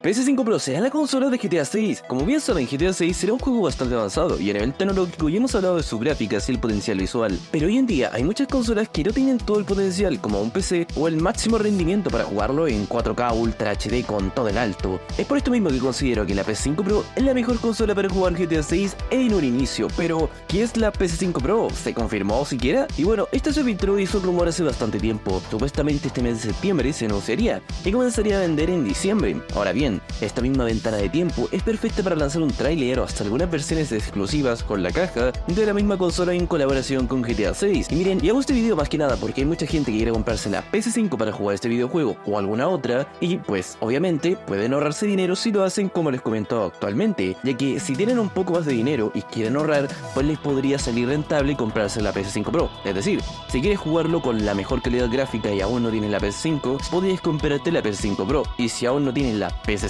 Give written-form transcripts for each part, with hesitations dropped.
PS5 Pro será la consola de GTA 6. Como bien saben, GTA 6 será un juego bastante avanzado y a nivel tecnológico ya hemos hablado de sus gráficas y el potencial visual. Pero hoy en día hay muchas consolas que no tienen todo el potencial como un PC o el máximo rendimiento para jugarlo en 4K Ultra HD con todo el alto. Es por esto mismo que considero que la PS5 Pro es la mejor consola para jugar GTA 6 en un inicio. Pero, ¿qué es la PS5 Pro? ¿Se confirmó siquiera? Y bueno, esto se filtró y hizo rumor hace bastante tiempo. Supuestamente este mes de septiembre se anunciaría y comenzaría a vender en diciembre. Ahora bien, esta misma ventana de tiempo es perfecta para lanzar un tráiler o hasta algunas versiones exclusivas con la caja de la misma consola en colaboración con GTA 6. Y miren, y hago este video más que nada porque hay mucha gente que quiere comprarse la PS5 para jugar este videojuego o alguna otra, y pues obviamente pueden ahorrarse dinero si lo hacen como les comento actualmente, ya que si tienen un poco más de dinero y quieren ahorrar, pues les podría salir rentable comprarse la PS5 Pro. Es decir, si quieres jugarlo con la mejor calidad gráfica y aún no tienes la PS5, podrías comprarte la PS5 Pro, y si aún no tienes la PS5,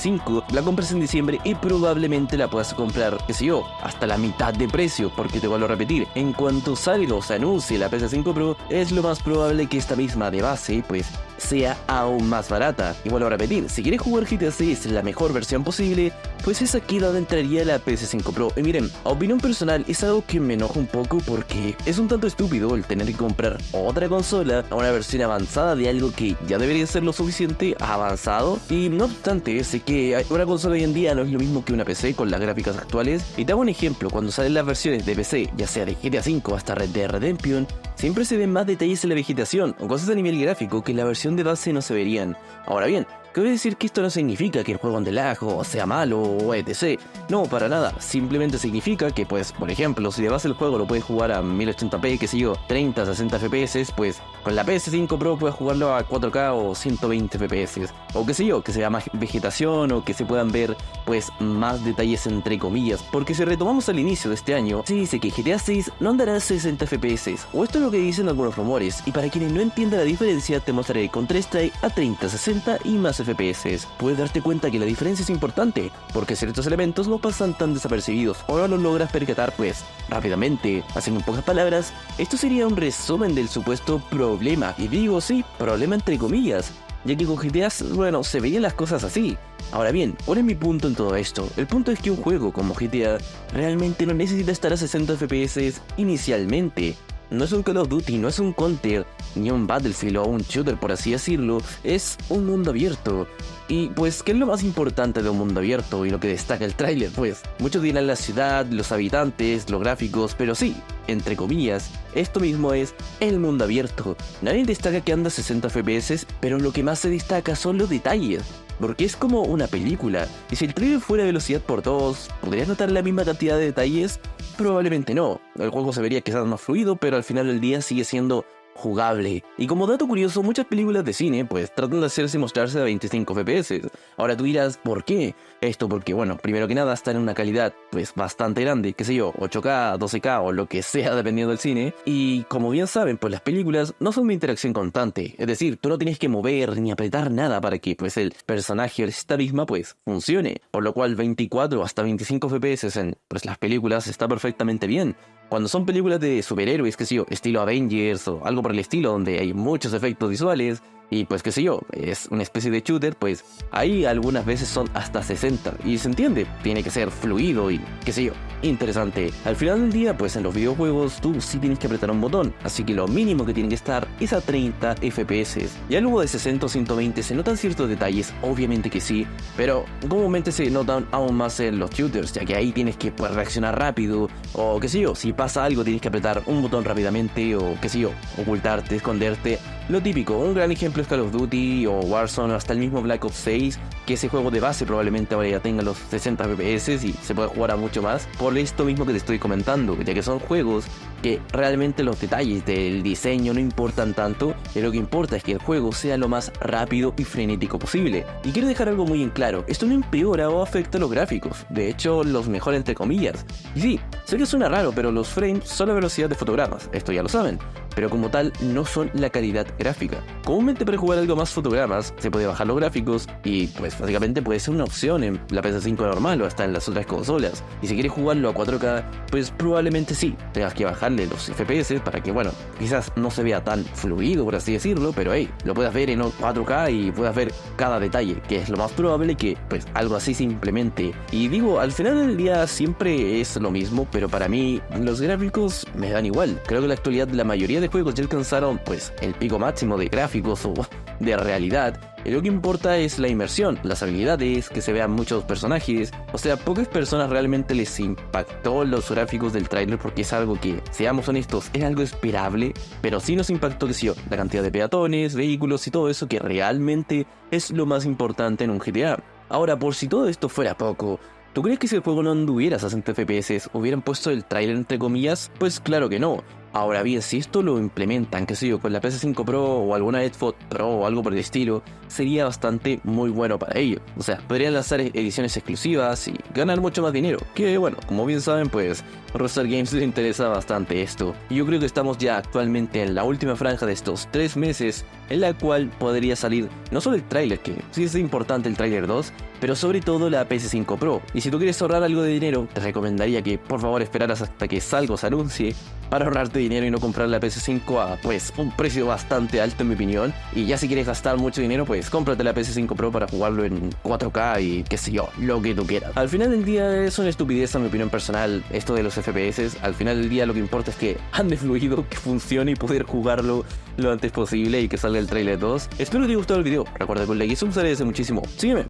la compras en diciembre y probablemente la puedas comprar, qué sé yo, hasta la mitad de precio, porque te vuelvo a repetir, en cuanto salga o se anuncie la PS5 Pro, es lo más probable que esta misma de base, pues, sea aún más barata. Y vuelvo a repetir, si quieres jugar GTA 6 en la mejor versión posible, pues es aquí donde entraría la PS5 Pro. Y miren, a opinión personal es algo que me enoja un poco porque es un tanto estúpido el tener que comprar otra consola a una versión avanzada de algo que ya debería ser lo suficiente avanzado. Y no obstante, sé que una consola hoy en día no es lo mismo que una PC con las gráficas actuales. Y te hago un ejemplo, cuando salen las versiones de PC, ya sea de GTA 5 hasta Red Dead Redemption, siempre se ven más detalles en la vegetación o cosas a nivel gráfico que en la versión de base no se verían. Ahora bien, cabe decir que esto no significa que el juego ande lag o sea malo o etc. No, para nada. Simplemente significa que, pues, por ejemplo, si de base el juego lo puedes jugar a 1080p, que sé yo, 30, 60 FPS, pues con la PS5 Pro puedes jugarlo a 4K o 120 FPS. O qué sé yo, que sea más vegetación o que se puedan ver, pues, más detalles entre comillas. Porque si retomamos al inicio de este año, se dice que GTA 6 no andará a 60 FPS. O esto es lo que dicen algunos rumores. Y para quienes no entiendan la diferencia, te mostraré el Counter-Strike a 30, 60 y más FPS. Puedes darte cuenta que la diferencia es importante, porque ciertos elementos no pasan tan desapercibidos o no los logras percatar pues rápidamente. Así en pocas palabras, esto sería un resumen del supuesto problema, y digo sí, problema entre comillas, ya que con GTA, bueno, se veían las cosas así. Ahora bien, ¿cuál es mi punto en todo esto? El punto es que un juego como GTA realmente no necesita estar a 60 FPS inicialmente. No es un Call of Duty, no es un Counter, ni un Battlefield o un shooter por así decirlo, es un mundo abierto. Y pues, ¿qué es lo más importante de un mundo abierto y lo que destaca el tráiler? Pues, muchos dirán la ciudad, los habitantes, los gráficos, pero sí, entre comillas, esto mismo es el mundo abierto. Nadie destaca que anda a 60 FPS, pero lo que más se destaca son los detalles. Porque es como una película, y si el trailer fuera velocidad por 2, ¿podrías notar la misma cantidad de detalles? Probablemente no. El juego se vería quizás más fluido, pero al final del día sigue siendo jugable. Y como dato curioso, muchas películas de cine pues tratan de hacerse mostrarse a 25 FPS. Ahora tú dirás, ¿por qué? Esto porque, bueno, primero que nada está en una calidad pues bastante grande, qué sé yo, 8K, 12K o lo que sea dependiendo del cine. Y como bien saben, pues las películas no son de interacción constante. Es decir, tú no tienes que mover ni apretar nada para que pues el personaje o esta misma pues funcione. Por lo cual 24 hasta 25 FPS en pues las películas está perfectamente bien. Cuando son películas de superhéroes, qué sé yo, estilo Avengers o algo por el estilo, donde hay muchos efectos visuales y pues qué sé yo, es una especie de shooter, pues ahí algunas veces son hasta 60 y se entiende, tiene que ser fluido y qué sé yo, interesante. Al final del día, pues en los videojuegos tú sí tienes que apretar un botón, así que lo mínimo que tiene que estar es a 30 FPS. Ya luego de 60 o 120 se notan ciertos detalles, obviamente que sí, pero comúnmente se notan aún más en los shooters, ya que ahí tienes que pues, reaccionar rápido, o qué sé yo, si pasa algo tienes que apretar un botón rápidamente, o qué sé yo, ocultarte, esconderte. Lo típico, un gran ejemplo es Call of Duty o Warzone o hasta el mismo Black Ops 6, que ese juego de base probablemente ahora ya tenga los 60 FPS y se puede jugar a mucho más, por esto mismo que te estoy comentando, ya que son juegos que realmente los detalles del diseño no importan tanto, y lo que importa es que el juego sea lo más rápido y frenético posible. Y quiero dejar algo muy en claro, esto no empeora o afecta los gráficos, de hecho los mejora entre comillas. Y sí, sé que suena raro, pero los frames son la velocidad de fotogramas, esto ya lo saben. pero como tal no son la calidad gráfica. Comúnmente para jugar algo más fotogramas se puede bajar los gráficos y pues básicamente puede ser una opción en la PS5 normal o hasta en las otras consolas. Y si quieres jugarlo a 4K, pues probablemente sí, tengas que bajarle los FPS para que, bueno, quizás no se vea tan fluido por así decirlo, pero hey, lo puedas ver en 4K y puedas ver cada detalle, que es lo más probable que pues algo así se implemente. Y digo, al final del día siempre es lo mismo, pero para mí los gráficos me dan igual. Creo que en la actualidad la mayoría de juegos ya alcanzaron pues el pico máximo de gráficos o de realidad. Y lo que importa es la inmersión, las habilidades, que se vean muchos personajes. O sea, pocas personas realmente les impactó los gráficos del tráiler porque es algo que, seamos honestos, es algo esperable. Pero sí nos impactó, que sí, la cantidad de peatones, vehículos y todo eso, que realmente es lo más importante en un GTA. Ahora, por si todo esto fuera poco, ¿tú crees que si el juego no anduviera a 60 FPS hubieran puesto el tráiler entre comillas? Pues claro que no. Ahora bien, si esto lo implementan, qué sé yo, con la PS5 Pro o alguna Xbox Pro o algo por el estilo, sería bastante muy bueno para ellos. O sea, podrían lanzar ediciones exclusivas y ganar mucho más dinero. Que bueno, como bien saben, pues Rockstar Games les interesa bastante esto. Y yo creo que estamos ya actualmente en la última franja de estos 3 meses, en la cual podría salir no solo el tráiler, que sí es importante el tráiler 2, pero sobre todo la PS5 Pro. Y si tú quieres ahorrar algo de dinero, te recomendaría que por favor esperaras hasta que salga o se anuncie para ahorrarte dinero y no comprar la PS5 a pues un precio bastante alto en mi opinión. Y ya si quieres gastar mucho dinero, pues cómprate la PS5 Pro para jugarlo en 4K y qué sé yo, lo que tú quieras. Al final del día es una estupidez a mi opinión personal esto de los FPS. Al final del día lo que importa es que ande fluido, que funcione y poder jugarlo lo antes posible y que salga el trailer 2. Espero que te haya gustado el video. Recuerda que un like y sub se agradece muchísimo. Sígueme.